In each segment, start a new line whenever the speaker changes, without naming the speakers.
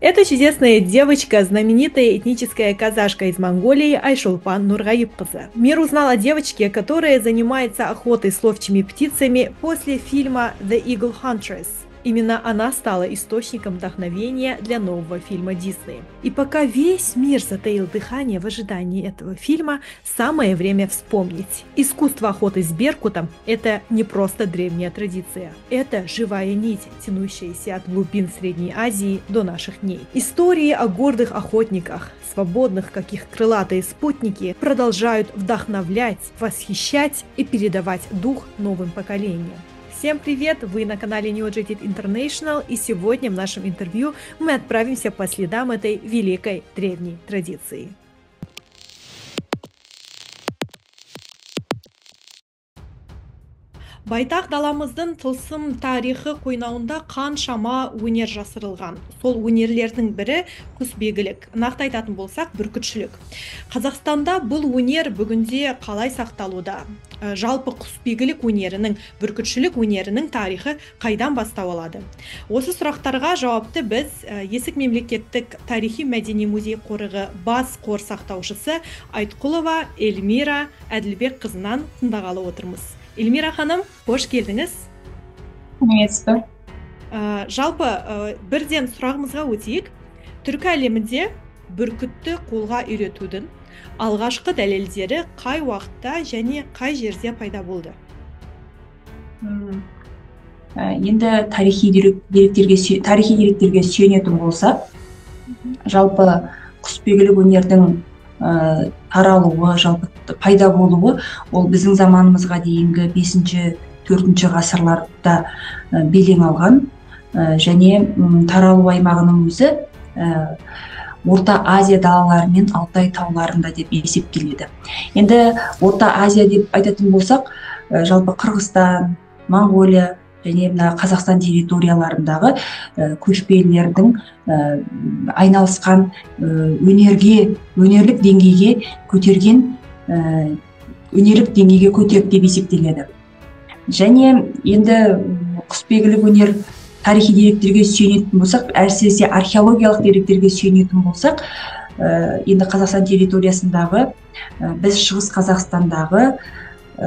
Это чудесная девочка, знаменитая этническая казашка из Монголии Айшолпан Нургаиб-кызы. Мир узнал о девочке, которая занимается охотой с ловчими птицами после фильма «The Eagle Huntress». Именно она стала источником вдохновения для нового фильма Дисней. И пока весь мир затаил дыхание в ожидании этого фильма, самое время вспомнить. Искусство охоты с беркутом – это не просто древняя традиция. Это живая нить, тянущаяся от глубин Средней Азии до наших дней. Истории о гордых охотниках, свободных, как их крылатые спутники, продолжают вдохновлять, восхищать и передавать дух новым поколениям. Всем привет! Вы на канале NeoJetted International, и сегодня в нашем интервью мы отправимся по следам этой великой древней традиции. Байтақ даламыздың тылсым тарихы қойнауында қаншама өнер жасырылған. Сол өнерлердің бірі құсбегілік. Нақты айтатын болсақ, бүркітшілік. Қазақстанда бұл өнер бүгінде қалай сақталуда? Жалпы құсбегілік өнерінің, бүркітшілік өнерінің тарихы қайдан бастау алады? Осы сұрақтарға жауапты біз Есік мемлекеттік тарихи-мәдени музей қорығы бас қор сақтаушысы Айтқұлова Эльмира Әділбек қызынан тыңдағалы отырмыз. Эльмира ханым, қош келдіңіз.
Приветствую.
Жалпы бірден сұрағымызға өтейік. Түркі әлемінде бүркітті қолға үйретудің алғашқы дәлелдері қай уақытта және қай жерде пайда болды?
Енді тарихи деректерге сүйенетін болсақ, жалпы құсбегілік өнердің таралуы, жалпы пайда болуы, ол біздің заманымызға дейінгі 5-4 ғасырларда белең алған, және таралу аймағының өзі Орта Азия далалары мен Алтай тауларында деп есептеледі. Енді Орта Азия деп айтатын болсақ, жалпы Қырғызстан, Монғолия және Қазақстан территорияларындағы көшпелілердің айналысқан өнерлік деңгейге көтерген деп есептеледі. Және енді құсбегілік өнер тарихи деректерге сүйенетін болсақ, әсіресе археологиялық деректерге сүйенетін болсақ, енді Қазақстан территориясындағы, біз Шығыс Қазақстандағы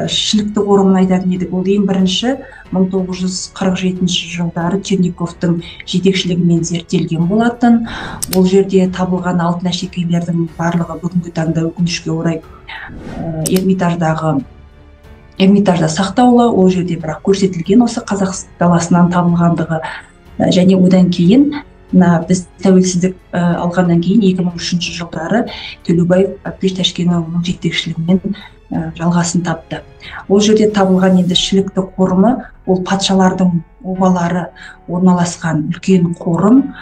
шілікті қорымын айтатын едік. Ол ең бірінші 1947 жылдары Черниковтың жетекшілігімен зерттелген болатын. Ол жерде табылған алтын әшекейлердің барлығы бүгінгі таңда өкінішке орай Эрмитажда сақтаулы. Ол жерде бірақ көрсетілген осы Қазақ даласынан табылғандығы. Және одан кейін біз тәуелсіздік алғаннан кейін 2003 жылдары Төлеубаев Әбдеш Тәшкенұлының жетекшілігімен жалғасын тапты. Ол жерде табылған енді шілікті қорымы, ол патшалардың обалары орналасқан үлкен қорым,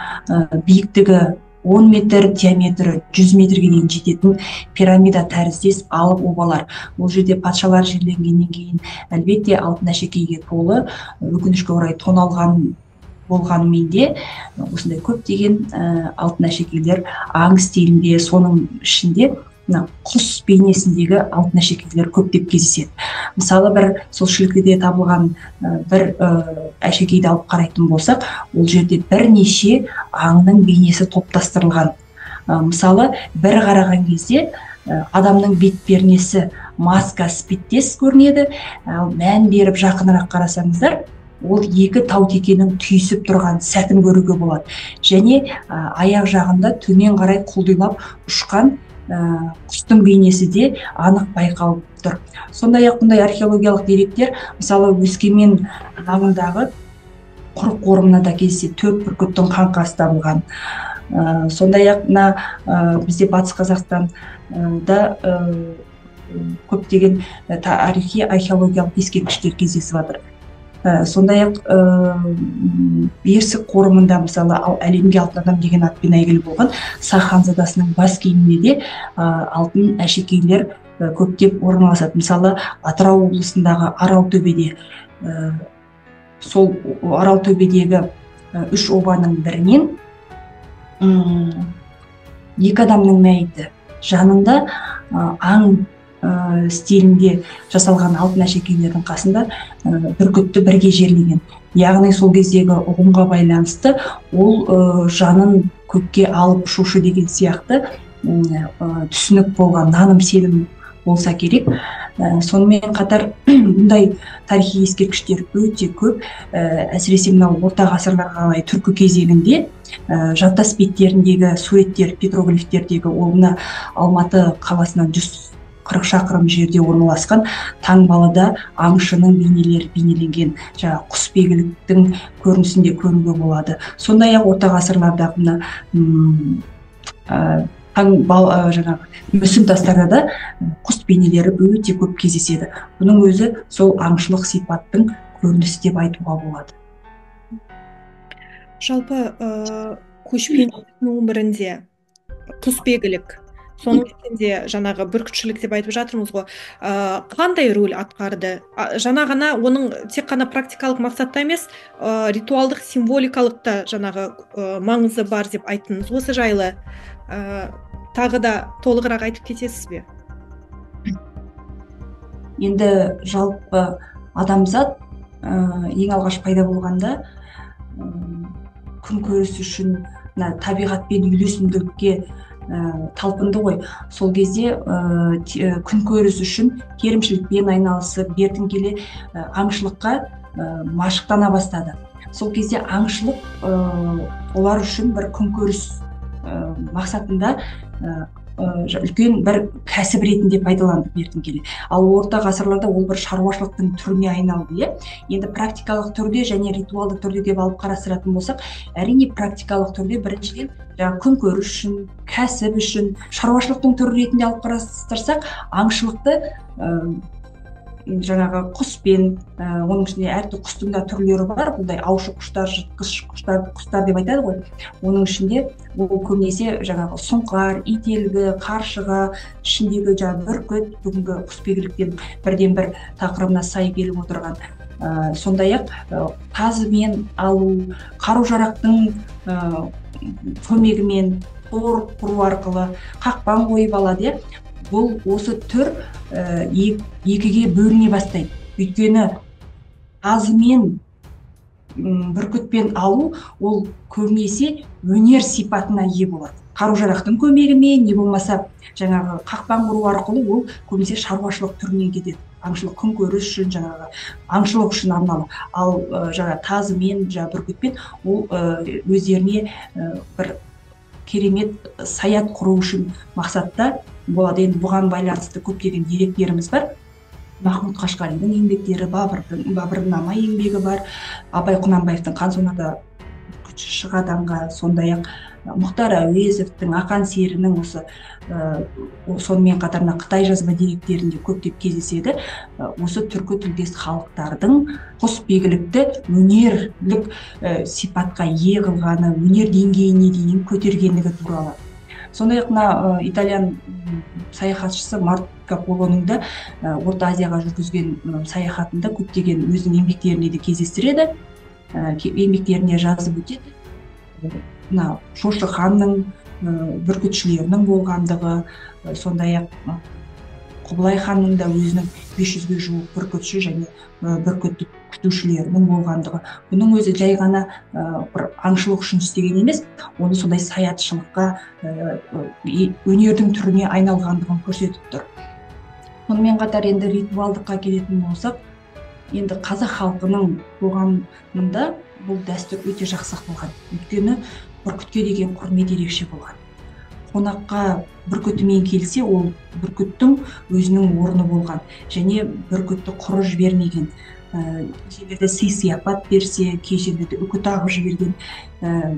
биіктігі 10 метр, диаметрі 100 метрге дейін жететін пирамида тәріздес алып обалар. Ол жерде патшалар жерленгеннен кейін әлбетте алтын әшекейге толы, өкінішке орай тоналған болғанымен де осындай көптеген алтын әшекейлер аң стилінде, соның ішінде құс бейнесіндегі алтын әшекейлер көптеп кездеседі. Мысалы, бір сол шілкіде табылған бір әшекейді алып қарайтын болсақ, ол жерде бірнеше аңның бейнесі топтастырылған. Мысалы, бір қараған кезде адамның бет пернесі маска іспеттес көрінеді, мән беріп жақынырақ қарасаңыздар, ол екі таутекенің түйісіп тұрған сәтін көруге болады. Және аяқ жағында төмен қарай құлдилап ұшқан құстың бейнесі де анық байқалып тұр. Сондай-ақ бұндай археологиялық деректер, мысалы, Өскемен маңындағы құрық қорымына да кездеседі, 4 бүркіттің қаңқасы табылған. Сондай-ақ бізде Батыс Қазақстанда көптеген тарихи археологиялық ескерткіштер кездесіп жатыр. Сондай-ақ Берсік қорымында, мысалы, әлемге алтын адам деген атпен әйгілі болған Сақ ханзадасының бас киімінде де алтын әшекейлер көптеп орналасады. Мысалы, Атырау облысындағы Аралтөбеде, сол Аралтөбедегі 3 обаның бірінен 2 адамның мәйіті жанында аң стилінде жасалған алтын әшекейлердің қасында бүркітті бірге жерлеген. Яғни сол кездегі ұғымға байланысты ол жанын көкке алып ұшушы деген сияқты түсінік болған, наным сенім болса керек. Сонымен қатар бұндай тарихи ескерткіштер өте көп. Әсіресе мынау орта ғасырларға қарай түркі кезеңінде жартас беттеріндегі суреттер, петроглифтердегі, ол мына Алматы қаласынан 140 шақырым жерде орналасқан Таңбалыда аңшының бейнелері бейнеленген жаңағы құсбегіліктің көрінісінде көруге болады. Сондай-ақ орта ғасырлардағы мына жаңағы мүсін тастарда да құс бейнелері өте көп кездеседі. Бұның өзі сол аңшылық сипаттың көрінісі деп айтуға болады.
Жалпы көшпенділіктің өмірінде құсбегілік, соның ішінде жаңағы бүркітшілік деп айтып жатырмыз ғой, қандай рөл атқарды? Жаңа ғана оның тек қана практикалық мақсатта емес, ритуалдық, символикалық та жаңағы маңызы бар деп айттыңыз. Осы жайлы тағы да толығырақ айтып кетесіз бе?
Енді жалпы адамзат ең алғаш пайда болғанда күн көріс үшін табиғатпен үйлесімділікке талпынды ғой. Сол кезде күн көріс үшін керімшілікпен айналысып, бертін келе аңшылыққа машықтана бастады. Сол кезде аңшылық олар үшін бір күн көріс мақсатында үлкен бір кәсіп ретінде пайдаланды бертін келе. Ал орта ғасырларда ол бір шаруашылықтың түріне айналды. Енді практикалық түрде және ритуалды түрде деп алып қарастыратын болсақ, әрине практикалық түрде біріншіден күн көріс үшін, кәсіп үшін, шаруашылықтың түрі ретінде алып қарастырсақ, аңшылықты жаңағы құспен, оның ішінде әртүрлі құстың да түрлері бар. Бұндай аушы құштар, жыртқыш құстар деп айтады ғой. Оның ішінде ол көбінесе жаңағы сұңқар, ителгі, қаршыға, ішіндегі бүркіт, бүгінгі құсбегіліктен бірден бір тақырыбына сай келіп отырған. Сондай-ақ тазымен алу, қару-жарақтың көмегімен тор құру арқылы қақпан қойып алады. Бұл осы түр екіге бөліне бастайды. Өйткені тазымен бүркітпен алу ол көбінесе өнер сипатына ие болады. Қару-жарақтың көмегімен, не болмаса жаңағы қақпан құру арқылы ол көбінесе шаруашылық түріне кетеді. Аңшылық күн көріс үшін, жаңағы аңшылық үшін арналу. Ал жаңағы тазымен, бүркітпен ол өздеріне бір керемет саят құру үшін мақсатта болады. Енді бұған байланысты көптеген деректеріміз бар. Махмұд Қашқаридың еңбектері, Бабырнама еңбегі бар. Абай Құнанбаевтың Қан сонарда Шығаданға, сондай-ақ Мұхтар Әуезовтің Ақан серінің сонымен қатарына Қытай жазба деректерінде көптеп кездеседі. Осы түркі тілдес халықтардың құсбегілікті өнерлік сипатқа ие қылғаны, өнер деңгейіне дейін көтергендігі туралы. Сондай-ақ мына итальян саяхатшысы Марко Полоның да Орта Азияға жүргізген саяхатында көптеген өзінің еңбектеріне де кездестіреді. Еңбектеріне жазып өтеді. Мына Жошы ханның бүркітшілерінің болғандығы, сондай-ақ Құбылай ханның да өзінің 500-ге жуық бүркітші және бүркіт күтушілерінің болғандығы. Бұның өзі жай ғана бір аңшылық үшін істеген емес, оны сондай саятшылыққа, өнердің түріне айналғандығын көрсетіп тұр. Сонымен қатар енді ритуалдыққа келетін болсақ, енді қазақ халқының қоғамында бұл дәстүр өте жақсы болған. Өйткені бүркітке деген құрмет ерекше болған. Қонаққа бүркітімен келсе, ол бүркіттің өзінің орны болған және бүркітті құры жібермеген. Кейбірде сый-сияпат берсе, кей жерлерде үкі тағып жіберген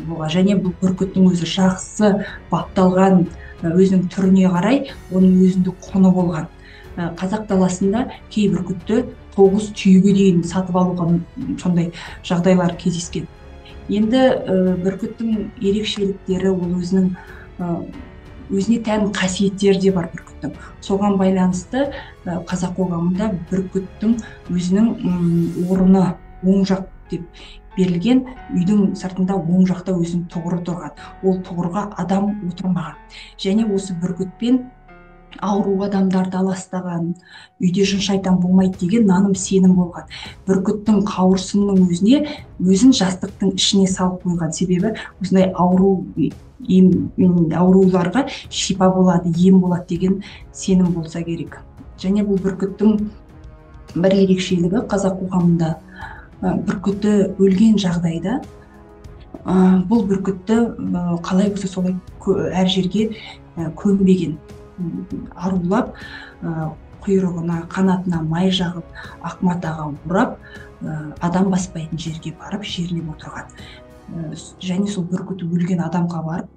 болған. Және бұл бүркіттің өзі жақсы бапталған, өзінің түріне қарай оның өзіндік құны болған. Қазақ даласында кей бүркітті 9 түйеге дейін сатып алуға сондай жағдайлар кездескен. Енді бүркіттің ерекшеліктері ол өзіне тән қасиеттері де бар бүркіттің. Соған байланысты қазақ қоғамында бүркіттің өзінің орны оң жақ деп берілген, үйдің сыртында оң жақта өзінің тұғыры тұрған. Ол тұғырға адам отырмаған. Және осы бүркітпен ауру адамдарды аластаған, үйде жын шайтан болмайды деген наным сенім болған. Бүркіттің қауырсынның өзіне өзін жастықтың ішіне салып қойған. Себебі осындай ауруларға шипа болады, ем болады деген сенім болса керек. Және бұл бүркіттің бір ерекшелігі қазақ қоғамында бүркіті өлген жағдайда бұл бүркітті қалай болса солай әр жерге көмбеген, арулап құйрығына, қанатына май жағып, ақ матаға орап, адам баспайтын жерге барып жерлеп отырған. Және сол бүркіті өлген адамға барып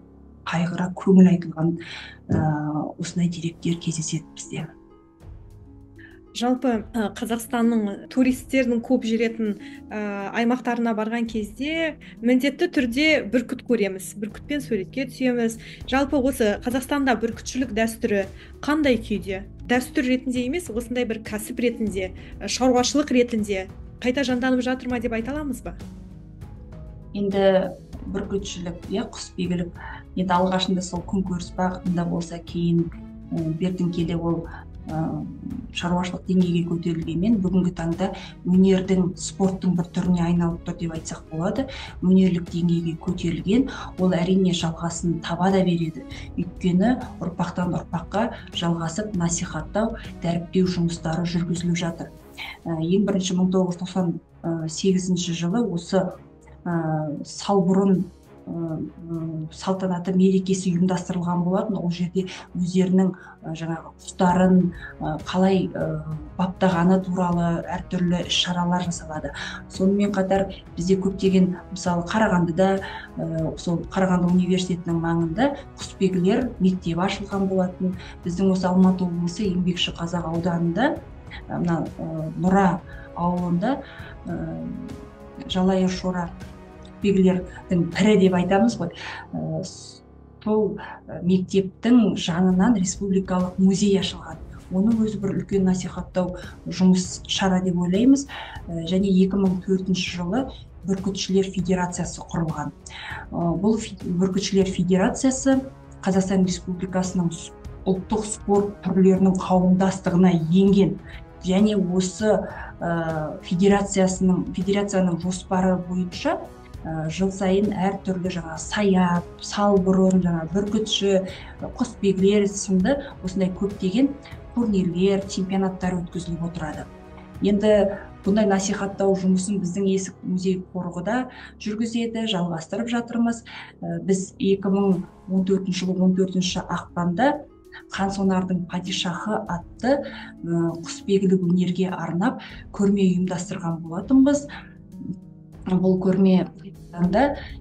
қайғыра көңіл айтылған осындай деректер кездеседі бізде.
Жалпы Қазақстанның туристердің көп жүретін аймақтарына барған кезде міндетті түрде бүркіт көреміз, бүркітпен суретке түсеміз. Жалпы осы Қазақстанда бүркітшілік дәстүрі қандай күйде? Дәстүр ретінде емес, осындай бір кәсіп ретінде, шаруашылық ретінде қайта жанданып жатыр ма деп айта аламыз ба?
Енді бүркітшілік, құсбегілік, енді алғашында сол күнкөріс бағытында болса, кейін бертін келе ол шаруашылық деңгейге көтерілгенмен бүгінгі таңда өнердің, спорттың бір түріне айналып тұр деп айтсақ болады. Өнерлік деңгейге көтерілген, ол әрине жалғасын таба да береді. Өйткені ұрпақтан ұрпаққа жалғасып насихаттау, дәріптеу жұмыстары жүргізіліп жатыр. Ең бірінші 1998 жылы осы Салбұрын салтанаты мерекесі ұйымдастырылған болатын. Ол жерде өздерінің жаңағы құстарын қалай баптағаны туралы әртүрлі іс-шаралар жасалады. Сонымен қатар бізде көптеген, мысалы Қарағандыда, сол Қарағанды университетінің маңында құсбегілер мектебі ашылған болатын. Біздің осы Алматы облысы Еңбекші Қазақ ауданында, Нұра ауылында Жалайыр Шора құсбегілердің пірі деп айтамыз ғой. Сол мектептің жанынан республикалық музей ашылған. Оның өзі бір үлкен насихаттау жұмыс шара деп ойлаймыз. Және 2004 жылы Бүркітшілер Федерациясы құрылған. Бұл Бүркітшілер Федерациясы Қазақстан Республикасының ұлттық спорт түрлерінің қауымдастығына енген. Және осы федерацияның жоспары бойынша жыл сайын әртүрлі саяп, салбұрын, бүркітші, құсбегілер сынды осындай көптеген турнирлер, чемпионаттар өткізіліп отырады. Енді бұндай насихаттау жұмысын біздің Есік музей қорығыда жүргізеді, жалғастырып жатырмыз. Біз 2014 жылы 14 ақпанда Қансонардың падишахы атты құсбегілік өнерге арнап көрме ұйымдастырған болатынбыз. Бұл көрме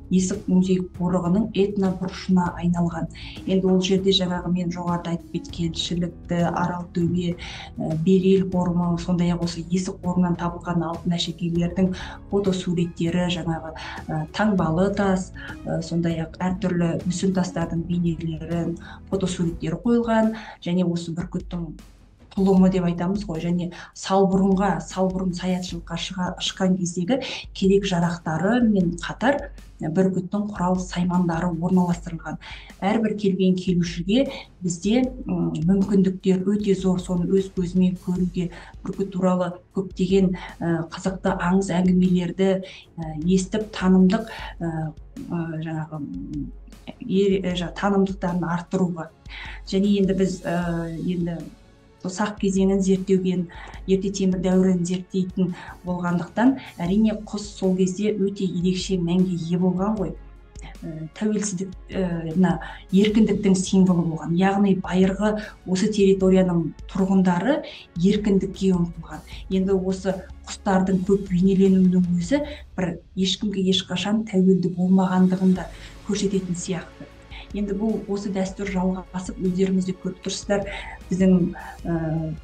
Есік музей қорығының этнобұрышына айналған. Енді ол жерде жаңағы мен жоғарыда айтып кеткен Шілікті, Аралтөбе, Берел қорымы, сондай-ақ осы Есік қорынан табылған алтын әшекейлердің фотосуреттері, жаңағы таңбалы тас, сондай-ақ әртүрлі мүсін тастардың бейнелерін, фотосуреттері қойылған. Және осы бүркіттің тұлымы деп айтамыз ғой, және салбұрын саятшылыққа шыққан кездегі керек жарақтары мен қатар бүркіттің құрал саймандары орналастырылған. Әрбір келген келушіге бізде мүмкіндіктер өте зор, соны өз көзімен көруге, бүркіт туралы көптеген қызықты аңыз әңгімелерді естіп танымдық танымдықтарын арттыруға. Және енді біз сақ кезеңін зерттеуген, ерте темір дәуірін зерттейтін болғандықтан, әрине құс сол кезде өте ерекше мәнге ие болған ғой. Тәуелсіздік, еркіндіктің символы болған. Яғни байырғы осы территорияның тұрғындары еркіндікке ұмтылған. Енді осы құстардың көп бейнеленуінің өзі бір ешкімге ешқашан тәуелді болмағандығын да көрсететін сияқты. Енді бұл осы дәстүр жалғасып, өздеріңіз де көріп тұрсыздар, біздің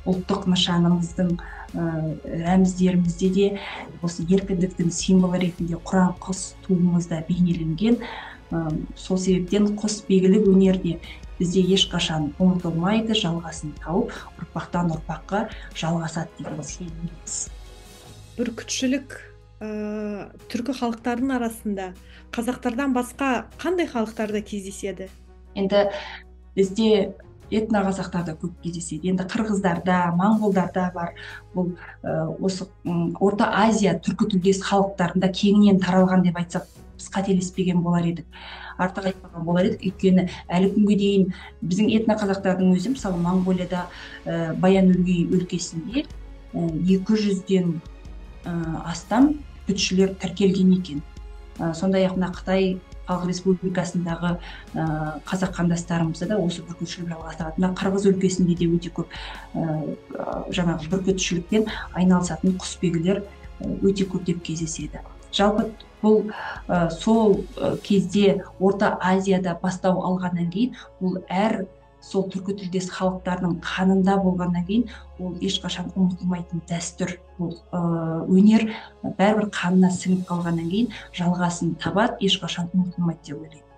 ұлттық нышанымыздың рәміздерімізде де осы еркіндіктің символы ретінде құран құс туымызда бейнеленген. Сол себептен құсбегілік өнерде бізде ешқашан ұмытылмайды, жалғасын тауып, ұрпақтан ұрпаққа жалғасады деген сенімдеміз.
Бүркітшілік түркі халықтарының арасында қазақтардан басқа қандай халықтарда кездеседі?
Енді бізде этноқазақтарда көп кездеседі. Енді қырғыздарда, моңғолдарда бар. Бұл осы Орта Азия түркі тілдес халықтарында кеңінен таралған деп айтсақ біз қателеспеген болар едік, артық айтпаған болар едік. Өйткені әлі күнге дейін біздің этноқазақтардың өзі, мысалы Моңғолияда Баян-Өлгей өлкесінде 200-ден астам күтшілер тіркелген екен. Сондай-ақ мына Қытай Халық Республикасындағы қазақ қандастарымызда да осы бүркітшілік жалғастырады. Мына Қырғыз өлкесінде де өте көп жаңағы бүркітшілікпен айналысатын құсбегілер өте көптеп кездеседі. Жалпы бұл сол кезде Орта Азияда бастау алғаннан кейін, бұл әр сол түркі тілдес халықтардың қанында болғаннан кейін, ол ешқашан ұмытылмайтын дәстүр. Бұл өнер бәрібір қанына сіңіп қалғаннан кейін жалғасын табады, ешқашан ұмытылмайды деп ойлаймын.